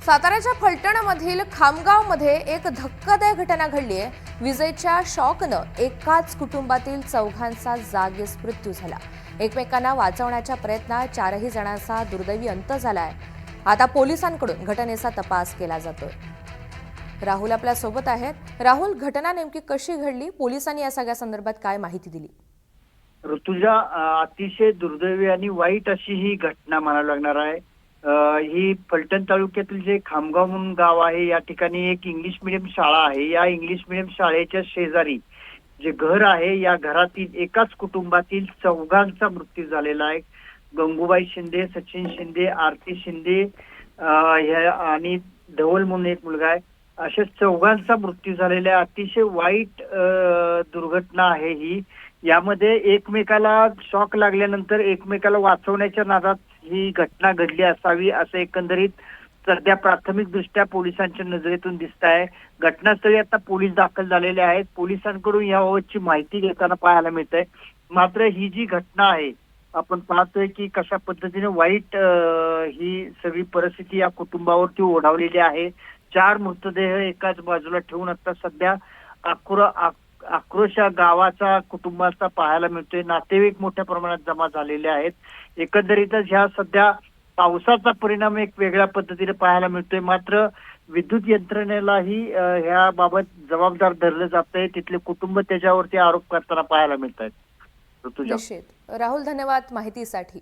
साताऱ्याच्या फलटणमधील खामगावमध्ये एक धक्कादायक घटना घडली आहे। विजेच्या शॉकनं एकाच कुटुंबातील चौघांचा जागीच मृत्यू झाला। एकमेकांना वाचवण्याच्या प्रयत्नात चारही जणांचा दुर्दैवी अंत झालाय। आता पोलिसांकडून घटनेचा तपास केला जातोय। राहुल आपल्या सोबत आहेत। राहुल, घटना नेमकी कशी घडली? पोलिसांनी या सगळ्या संदर्भात काय माहिती दिली? ऋतुजा, अतिशय दुर्दैवी आणि वाईट अशी ही घटना म्हणायला लागणार आहे। ही फलटण तालुक्यातील जे खामगाव म्हणून गाव आहे, या ठिकाणी एक इंग्लिश मीडियम शाळा आहे। या इंग्लिश मीडियम शाळेच्या शेजारी जे घर आहे, या घरातील एकाच कुटुंबातील चौघांचा मृत्यू झालेला आहे। गंगूबाई शिंदे, सचिन शिंदे, आरती शिंदे आणि धवल म्हणून एक मुलगा आहे। अशा चौघांचा मृत्यू झालेला आहे। अतिशय वाईट दुर्घटना आहे ही। यामध्ये एकमेकाला शॉक लागल्यानंतर एकमेकाला वाचवण्याच्या नादात ही घटना घडली असावी, असं एकंदरीत सध्या प्राथमिक दृष्ट्या पोलिसांच्या नजरेतून दिसत आहे। घटनास्थळी आता पोलीस दाखल झालेले आहेत। पोलिसांकडून याबाबतची माहिती घेताना पाहायला मिळत आहे। मात्र ही जी घटना आहे, आपण पाहतोय की कशा पद्धतीने वाईट ही सगळी परिस्थिती या कुटुंबावरती ओढावलेली आहे। 4 मृतदेह एकाच बाजूला ठेवून आता सध्या आक्रोश गावाचा कुटुंबाचा पाहायला मिळतोय। नातेवाईक मोठ्या प्रमाणात जमा झालेले आहेत। एकंदरीतच ह्या सध्या पावसाचा परिणाम एक वेगळ्या पद्धतीने पाहायला मिळतोय। मात्र विद्युत यंत्रणेलाही ह्या बाबत जबाबदार धरलं जातंय। तिथले कुटुंब त्याच्यावरती आरोप करताना पाहायला मिळत आहेत। ऋतुजा, निश्चित। राहुल, धन्यवाद माहितीसाठी।